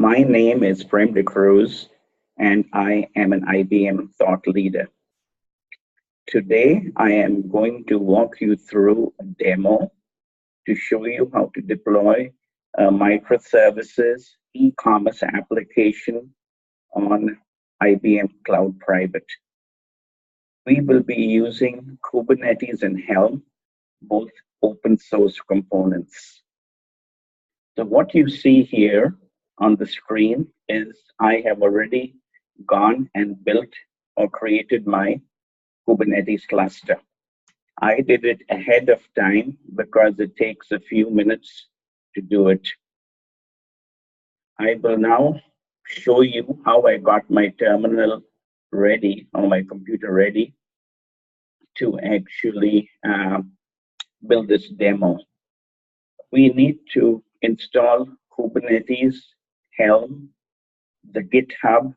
My name is Prem De Cruz, and I am an IBM thought leader. Today, I am going to walk you through a demo to show you how to deploy a microservices e-commerce application on IBM Cloud Private. We will be using Kubernetes and Helm, both open source components. So what you see here on the screen is I have already gone and built or created my Kubernetes cluster. I did it ahead of time because it takes a few minutes to do it. I will now show you how I got my terminal ready or my computer ready to actually build this demo. We need to install Kubernetes, Helm, the GitHub,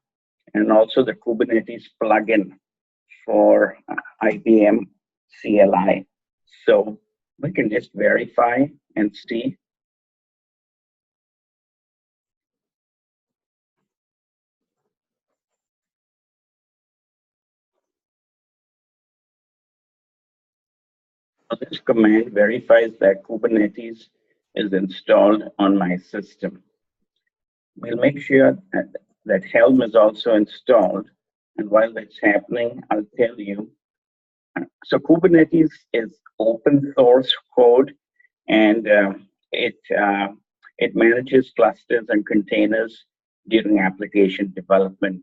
and also the Kubernetes plugin for IBM CLI. So we can just verify and see. So this command verifies that Kubernetes is installed on my system. We'll make sure that Helm is also installed. And while that's happening, I'll tell you. So Kubernetes is open source code, and it manages clusters and containers during application development.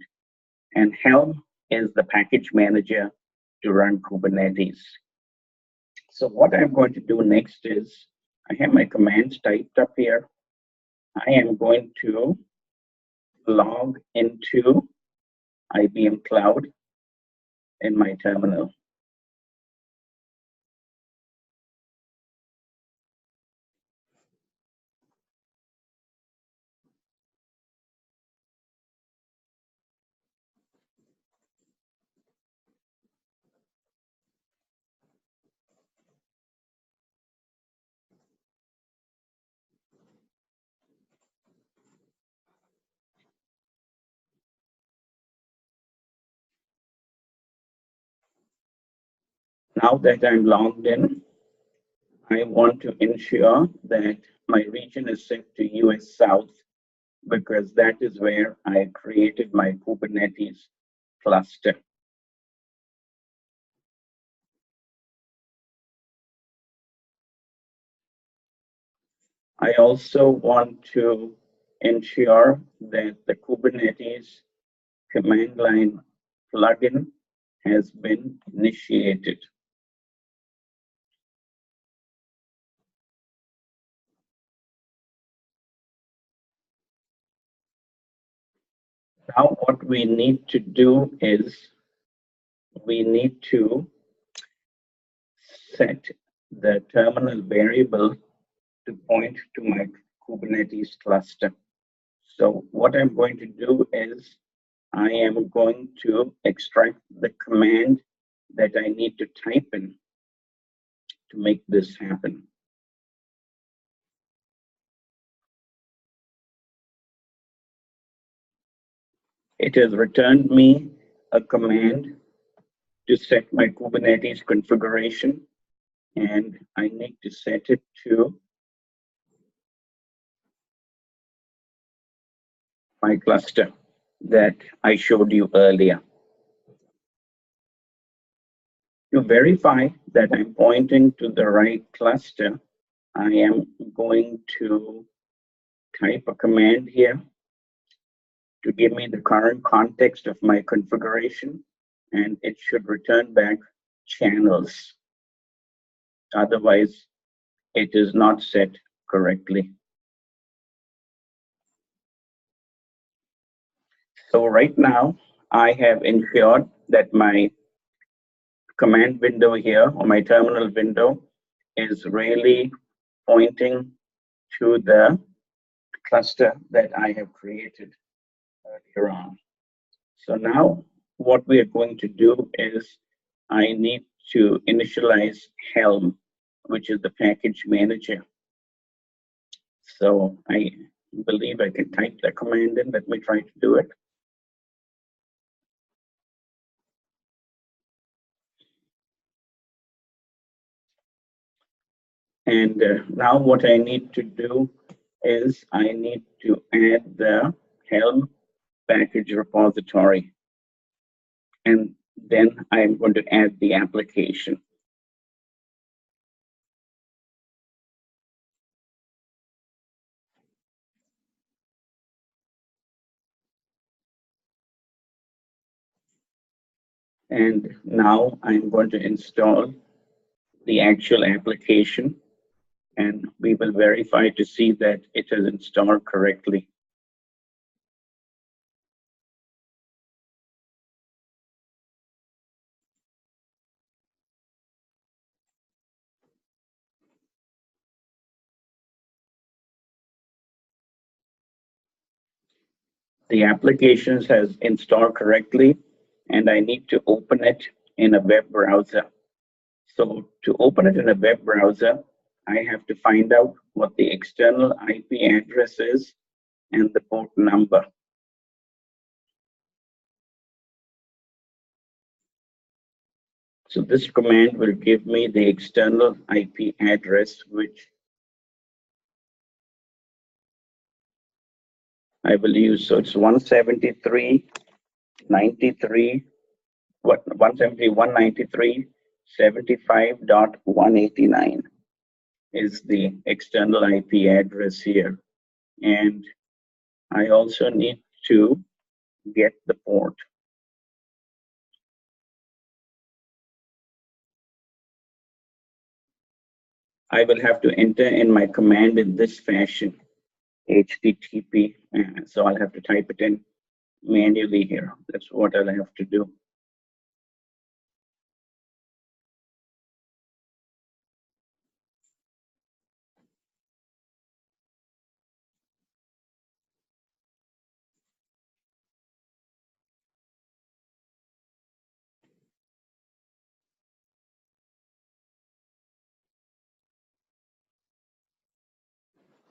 And Helm is the package manager to run Kubernetes. So what I'm going to do next is, I have my commands typed up here. I am going to log into IBM Cloud in my terminal. Now that I'm logged in, I want to ensure that my region is set to US South, because that is where I created my Kubernetes cluster. I also want to ensure that the Kubernetes command line plugin has been initiated. Now what we need to do is we need to set the terminal variable to point to my Kubernetes cluster. So what I'm going to do is I am going to extract the command that I need to type in to make this happen. It has returned me a command to set my Kubernetes configuration, and I need to set it to my cluster that I showed you earlier. To verify that I'm pointing to the right cluster, I am going to type a command here to give me the current context of my configuration, and it should return back channels. Otherwise, it is not set correctly. So right now, I have ensured that my command window here, or my terminal window, is really pointing to the cluster that I have created earlier on. So now what we are going to do is I need to initialize Helm, which is the package manager. So I believe I can type the command in. Let me try to do it. And now what I need to do is I need to add the Helm package repository. And then I'm going to add the application. And now I'm going to install the actual application, and we will verify to see that it is installed correctly. The application has installed correctly, and I need to open it in a web browser. So to open it in a web browser, I have to find out what the external IP address is and the port number. So this command will give me the external IP address, which I will use. So it's 173.93, 173.193.75.189 is the external IP address here. And I also need to get the port. I will have to enter in my command in this fashion, HTTP. So I'll have to type it in manually here. That's what I'll have to do.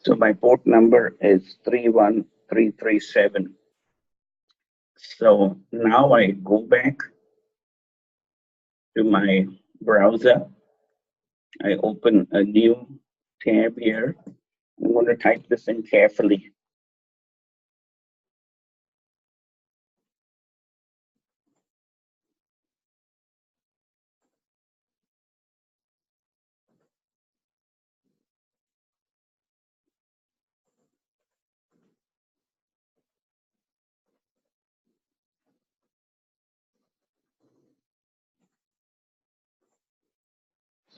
So my port number is 31337. So now I go back to my browser. I open a new tab here. I'm going to type this in carefully.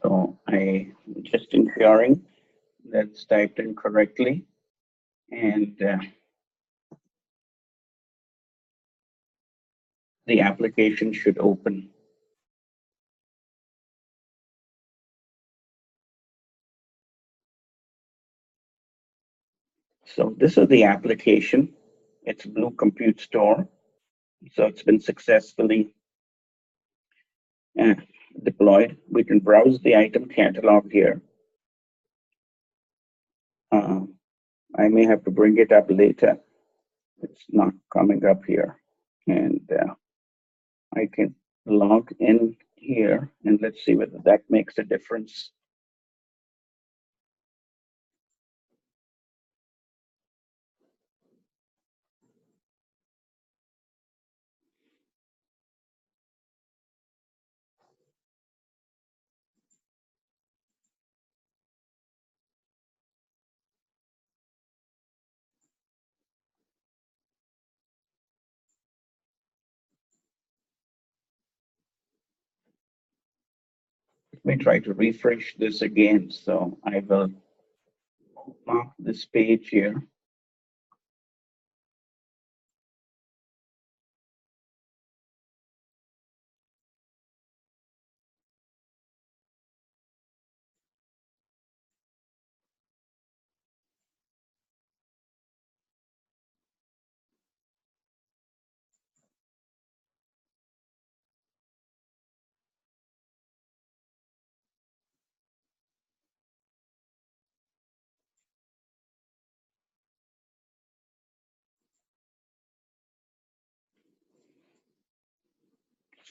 So I just ensuring that's typed in correctly, and the application should open. So this is the application. It's Blue Compute Store. So it's been successfully deployed. We can browse the item catalog here. I may have to bring it up later. It's not coming up here. And I can log in here, and let's see whether that makes a difference. Let me try to refresh this again. So I will mark this page here.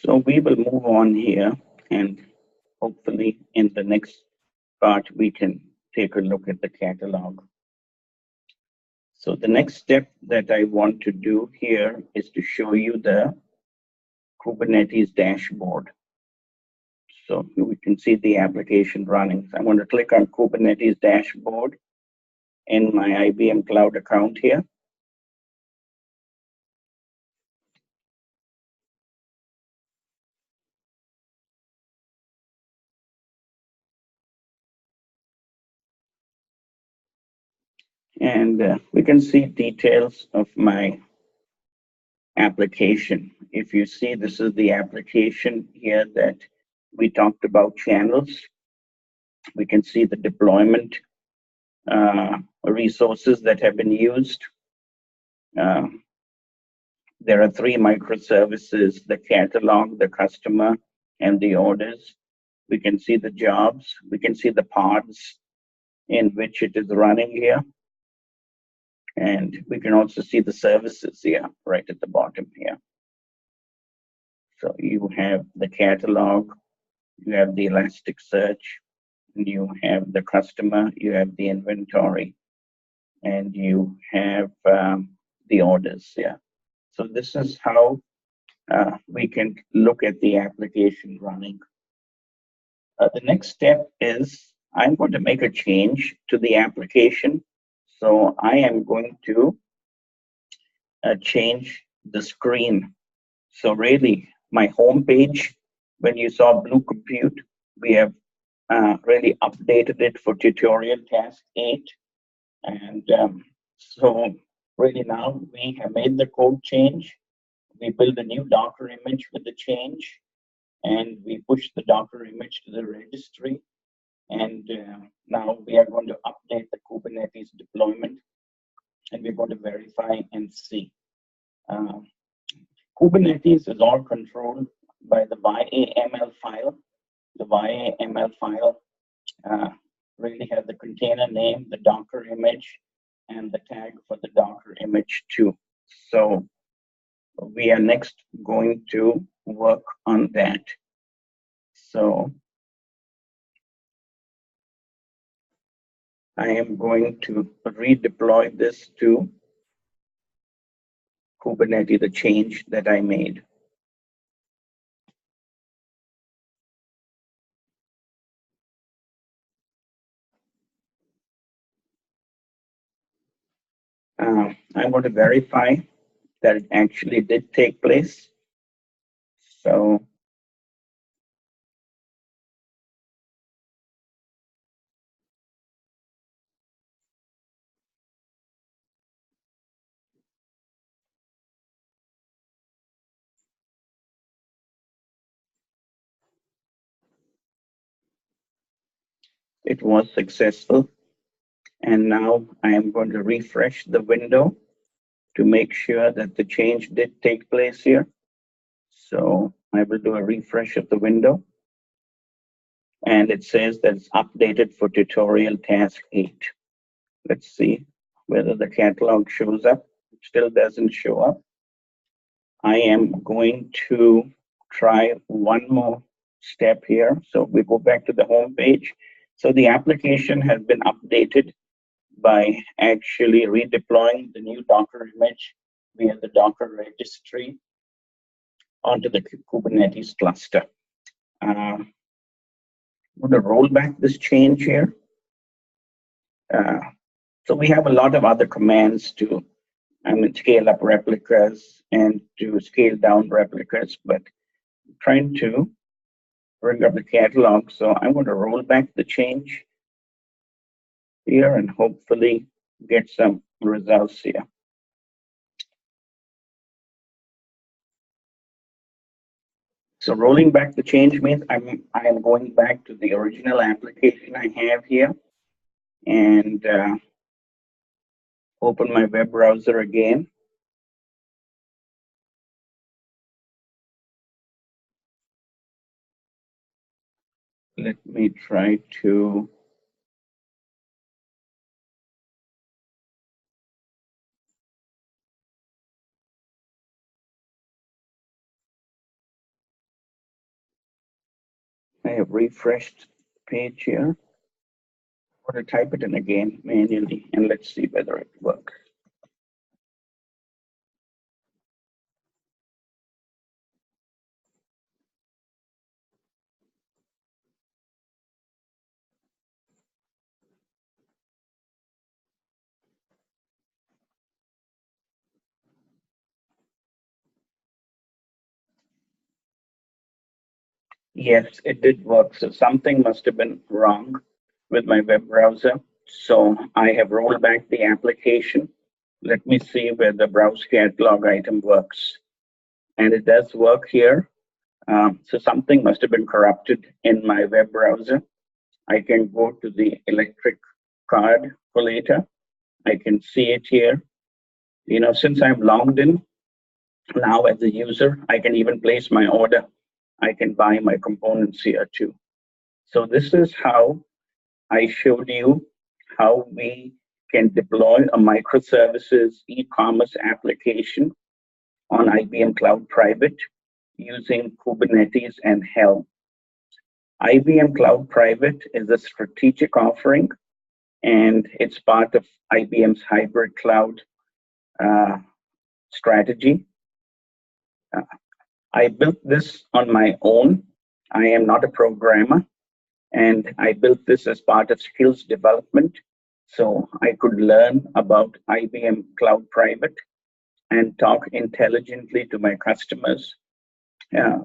So we will move on here, and hopefully in the next part, we can take a look at the catalog. So the next step that I want to do here is to show you the Kubernetes dashboard. So we can see the application running. So I'm going to click on Kubernetes dashboard in my IBM Cloud account here. And we can see details of my application. If you see, this is the application here that we talked about channels. We can see the deployment resources that have been used. There are 3 microservices: the catalog, the customer, and the orders. We can see the jobs. We can see the pods in which it is running here. And we can also see the services here, right at the bottom here. So you have the catalog, you have the Elasticsearch, and you have the customer, you have the inventory, and you have the orders here. So this is how we can look at the application running. The next step is I'm going to make a change to the application. So I am going to change the screen. So really, my home page, when you saw Blue Compute, we have really updated it for tutorial task 8. And so really now we have made the code change. We build a new Docker image with the change, and we push the Docker image to the registry. And now we are going to update the Kubernetes deployment, and we're going to verify and see. Kubernetes is all controlled by the YAML file. The YAML file really has the container name, the Docker image, and the tag for the Docker image too. So we are next going to work on that. So I am going to redeploy this to Kubernetes, the change that I made. I'm going to verify that it actually did take place. So it was successful. And now I am going to refresh the window to make sure that the change did take place here. So I will do a refresh of the window. And it says that it's updated for tutorial task 8. Let's see whether the catalog shows up. It still doesn't show up. I am going to try one more step here. So we go back to the home page. So the application has been updated by actually redeploying the new Docker image via the Docker registry onto the Kubernetes cluster. I'm going to roll back this change here. So we have a lot of other commands to scale up replicas and to scale down replicas, but I'm trying to bring up the catalog. So I'm going to roll back the change here and hopefully get some results here. So rolling back the change means I am going back to the original application I have here and open my web browser again. Let me try to I have refreshed the page here. I'm going to type it in again manually, and let's see whether it works. Yes, it did work. So something must have been wrong with my web browser. So I have rolled back the application. Let me see where the browse catalog item works. And it does work here. So something must have been corrupted in my web browser. I can go to the electric card for later. I can see it here. Since I'm logged in now as a user, I can even place my order. I can buy my components here too. So this is how I showed you how we can deploy a microservices e-commerce application on IBM Cloud Private using Kubernetes and Helm. IBM Cloud Private is a strategic offering, and it's part of IBM's hybrid cloud strategy. I built this on my own. I am not a programmer, and I built this as part of skills development so I could learn about IBM Cloud Private and talk intelligently to my customers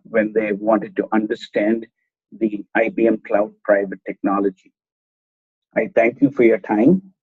when they wanted to understand the IBM Cloud Private technology. I thank you for your time.